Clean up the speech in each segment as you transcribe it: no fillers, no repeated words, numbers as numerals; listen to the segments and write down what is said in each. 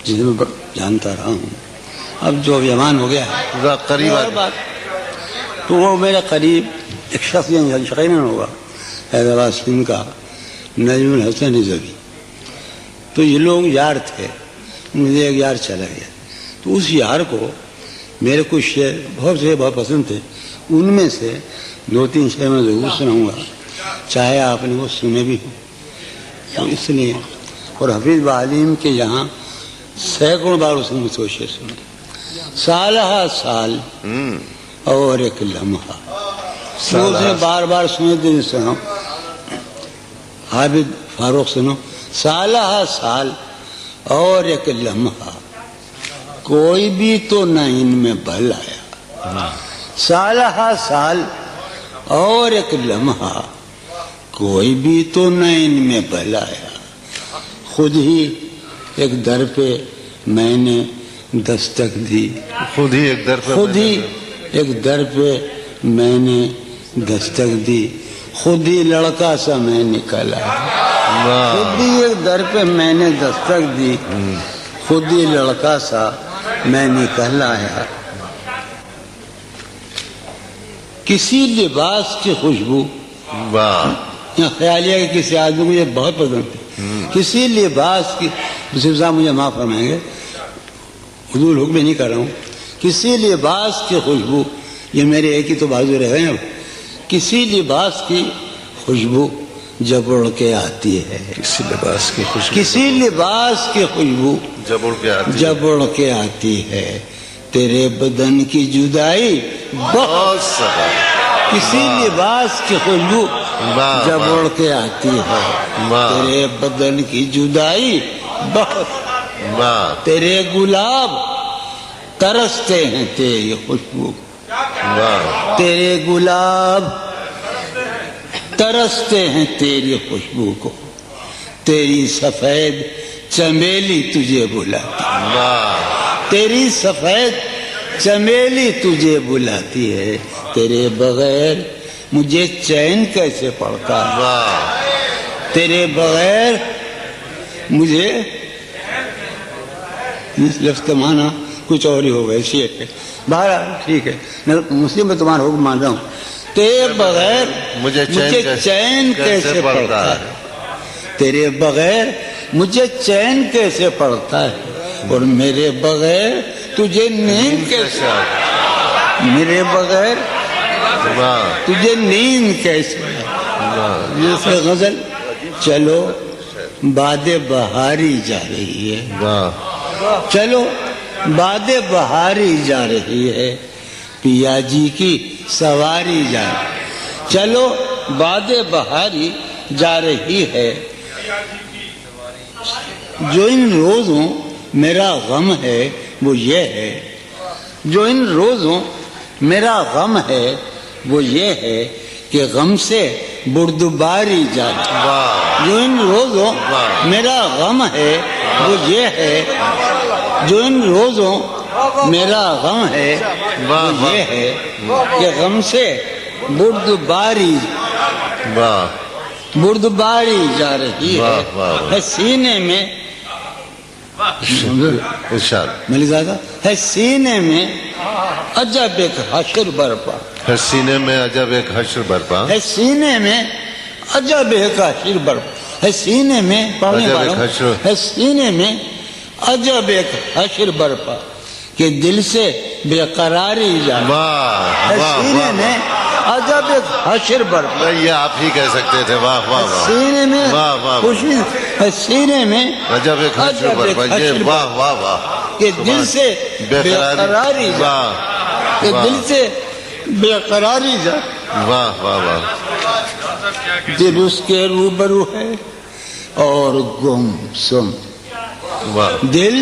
جسے میں جانتا رہا ہوں، اب جو جوان ہو گیا ہے قریب اور بات، تو وہ میرے قریب ایک شخص یقیناً ہوگا حیدرآباد سندھ کا نجم الحسن رضوی. تو یہ لوگ یار تھے، مجھے ایک یار چلا گیا. تو اس یار کو میرے کچھ شعر بہت پسند تھے، ان میں سے 2-3 شعر میں ضرور سناؤں گا، چاہے آپ نے وہ سنے بھی ہوں. تو اس لیے اور حفیظ بعلیم کے یہاں سینکڑوں بار اس نے مجھ کو شعر سنا. سالہ سال اور ایک لمحہ، اس نے بار بار سنے دن سناؤ. عابد فاروق سنو. سالہ سال اور ایک لمحہ، کوئی بھی تو نہ ان میں بھل آیا. سالہ سال اور ایک لمحہ، کوئی بھی تو نہ ان میں بھل آیا. خود ہی ایک در پہ میں نے دستک دی، خود ہی ایک در پہ میں نے دستک دی. خود ہی لڑکا سا میں نکلا، خود ہی ایک در پہ میں نے دستک دی، خود ہی لڑکا سا میں نکل آیا. کسی لباس کی خوشبو، خیالیہ کہ کسی آدمی مجھے بہت پسند تھی. کسی لباس کی، صاحب مجھے معاف فرمائیں گے، حضور حکم نہیں کر رہا ہوں. کسی لباس کی خوشبو، یہ میرے ایک ہی تو بازو رہ گئے ہیں. کسی لباس کی خوشبو جب اڑ کے آتی ہے، کسی لباس کی خوشبو، کسی لباس کی خوشبو جب اڑ کے آتی ہے، تیرے بدن کی جدائی بہت سخت. کسی لباس کی خوشبو جب اڑ کے آتی ہے، تیرے بدن کی جدائی بہت. تیرے گلاب ترستے ہیں تیری خوشبو، تیرے گلاب ترستے ہیں تیری خوشبو کو. تیری سفید چمیلی تجھے بلاتی، تیری سفید چمیلی تجھے بلاتی ہے. تیرے بغیر مجھے چین کیسے پڑتا ہے، تیرے بغیر مجھے، اس لفظ کا معنی کچھ اور ہی ہوگا اسی ہے. بہرحال ٹھیک ہے، مسلم میں تمہارا حکم مان رہا ہوں. تیرے بغیر مجھے چین کیسے پڑتا ہے، تیرے بغیر مجھے چین کیسے پڑتا ہے، اور میرے بغیر تجھے نیند کیسے، میرے بغیر تجھے نیند کیسے. جیسے غزل، چلو باد بہاری جا رہی ہے، چلو باد بہاری جا رہی ہے، پیا جی کی سواری جا رہی ہے. چلو باد بہاری جا رہی ہے. جو ان روزوں میرا غم ہے وہ یہ ہے، جو ان روزوں میرا غم ہے وہ یہ ہے کہ غم سے بردباری جا رہی ہے. جو ان روزوں میرا غم ہے وہ یہ ہے، جو ان روزوں میرا غم ہے وہ یہ ہے کہ غم سے بردباری جا رہی ہے. سینے میں ملزادہ ہے، سینے میں عجب ایک حشر برپا ہے، سینے میں عجب ایک حشر برپا ہے، سینے میں عجب ایک حشر برپا ہے. سینے میں ہے، سینے میں عجب ایک حشر برپا کہ دل سے بے قراری جا ہے. سینے میں عجب ایک حشر برپا، یہ آپ ہی کہہ سکتے تھے. واہ واہ واہ، سینے میں خوشی ہے، سینے میں عجب ایک حشر برپا. یہ واہ واہ واہ، کہ دل سے بے قراری جا، کہ دل سے بے قراری جا. واہ واہ واہ. دل اس کے روبرو ہے اور گم سم، دل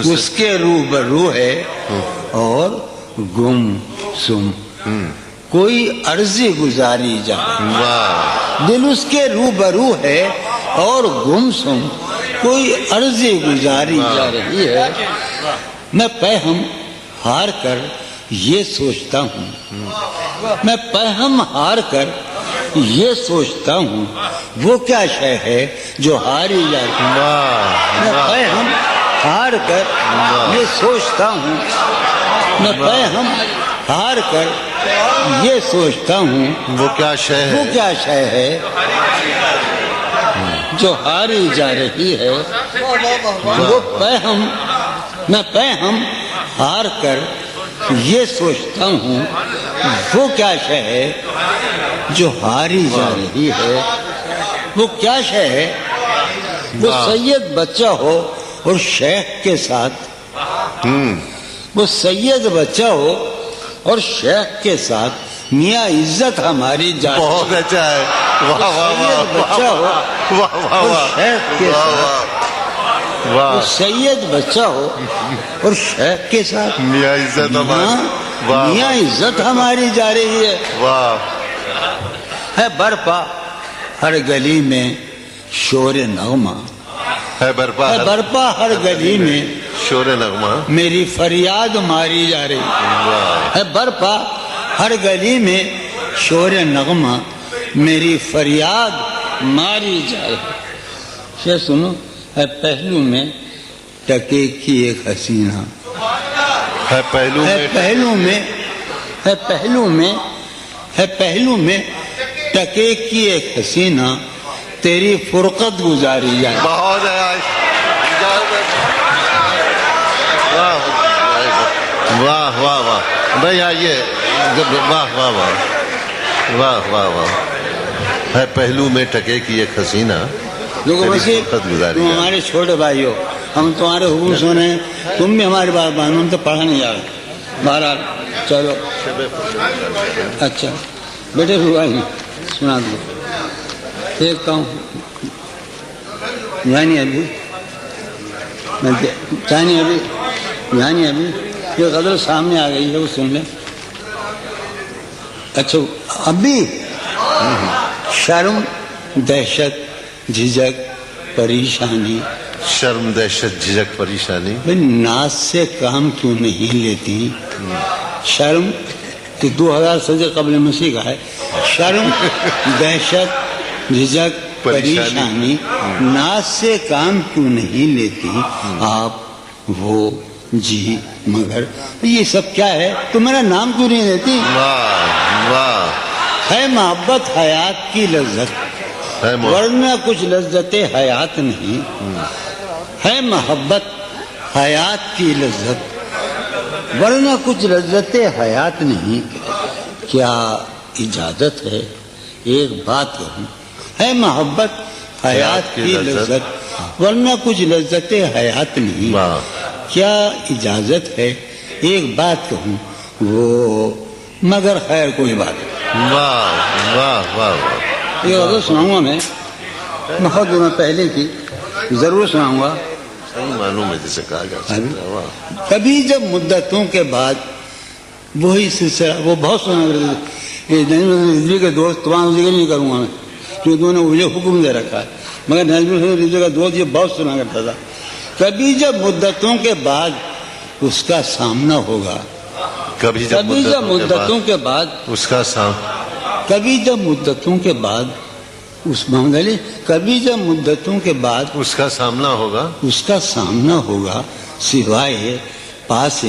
اس کے روبرو ہے اور گم سم. کوئی عرضی گزاری جا، دل اس کے روبرو ہے اور گم سم، کوئی عرضی گزاری جا رہی ہے. میں پہم ہار کر یہ سوچتا ہوں، میں پہم ہار کر یہ سوچتا ہوں، وہ کیا شے ہے جو ہاری جاتی ہے. میں پہم کر یہ سوچتا ہوں، میں پہ ہم ہار کر یہ سوچتا ہوں وہ کیا شے ہے، وہ کیا شے ہے جو ہاری جا رہی ہے، وہ میں پہ ہم ہار کر یہ سوچتا ہوں وہ کیا شے ہے جو ہاری جا رہی ہے، وہ کیا شے ہے، وہ سید بچہ ہو اور شیخ کے ساتھ، وہ سید بچہ ہو اور شیخ کے ساتھ میاں عزت ہماری جان، بہت اچھا ہے، واہ واہ سید بچہ ہو واہ واہ اور واہ شیخ کے ساتھ، وہ سید بچہ ہو اور شیخ کے ساتھ میاں عزت ہماری، میاں عزت ہماری جا رہی ہے، واہ ہے برپا ہر گلی میں شور نغمہ، ہے برپا ہے برپا ہر گلی میں شور نغمہ، میری فریاد ماری جا رہی واہ ہے، برپا ہر گلی میں شور نغمہ میری فریاد ماری جا رہی ہے، سنو، ہے پہلو میں ٹکے کی ایک حسینہ، ہے پہلو ہے میں، پہلو میں، ہے پہلو میں، ہے پہلو میں ٹکے کی ایک حسینہ تیری فرقت گزاری جائے، بہت ہے، واہ واہ واہ بھائی آئیے، واہ واہ واہ واہ واہ واہ، ہے پہلو میں ٹکے کی ایک حسینہ تیری فرقت گزاری تم جائے، ہمارے چھوٹے بھائی ہو، ہم تمہارے حکم سنے ہیں، تم بھی ہماری بات مانو، ہم تو پڑھا نہیں جا رہے، بہرحال چلو اچھا بیٹے بھائی سنا دو ایک کہوں یعنی ابھی یہ غزل سامنے آ گئی ہے، وہ سن لیں، اچھا ابھی شرم دہشت جھجک پریشانی، شرم دہشت جھجک پریشانی، ناز سے کام کیوں نہیں لیتی، شرم تو 2000 سے قبل مسیح کا ہے، شرم دہشت جھجک پریشانی، ناز سے کام کیوں نہیں لیتی آپ وہ جی مگر، یہ سب کیا ہے، تو میرا نام کیوں نہیں لیتی، واہ واہ، ہے محبت حیات کی لذت ہے ورنہ کچھ لذت حیات نہیں، ہے محبت حیات کی لذت ورنہ کچھ لذت حیات نہیں، کیا اجازت ہے ایک بات کہوں، ہے محبت حیات کی لذت ورنہ کچھ لذت حیات نہیں، واہ کیا اجازت ہے ایک بات کہوں وہ مگر خیر کوئی بات نہیں، واہ واہ واہ، یہ غزل سناؤں گا میں بہت دنوں پہلے کی، ضرور سناؤں گا، صحیح معنوں میں جسے کہا جا سکتا ہے، واہ کبھی جب مدتوں کے بعد وہی سلسلہ، وہ بہت سنا رضوی کے دوست، تمام ذکر نہیں کروں گا میں کیونکہ انہوں نے مجھے حکم دے رکھا ہے، مگر رضوی کا دوست یہ بہت سنا کرتا تھا، کبھی جب مدتوں کے بعد اس کا سامنا ہوگا، کبھی جب مدتوں کے بعد اس کا کبھی جب مدتوں کے بعد اس منگلی، کبھی جب مدتوں کے بعد اس کا سامنا ہوگا، اس کا سامنا ہوگا سوائے پاس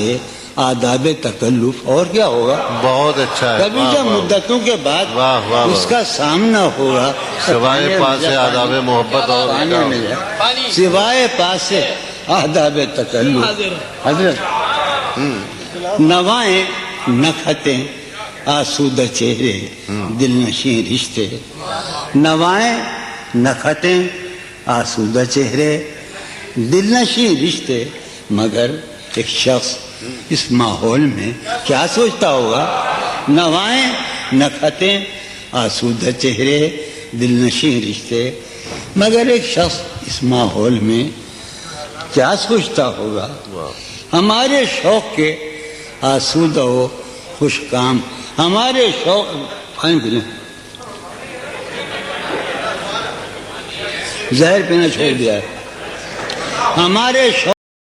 آداب تکلف، اور کیا ہوگا، بہت اچھا ہے، کبھی جب مدتوں کے بعد واہ واہ اس کا سامنا ہوگا سوائے پاس آداب محبت، اور سوائے پاس آداب تکلف، حضرت نوائیں نکھتیں آسودہ چہرے دل نشیں رشتے، نوائیں نکھتیں آسودہ چہرے دل نشیں رشتے، مگر ایک شخص اس ماحول میں کیا سوچتا ہوگا، نوائیں نکھتیں آسودہ چہرے دل نشیں رشتے، مگر ایک شخص اس ماحول میں کیا سوچتا ہوگا، ہمارے شوق کے آسودہ و خوش کام، ہمارے شوق زہر پینا چھوڑ دیا ہے، ہمارے شوق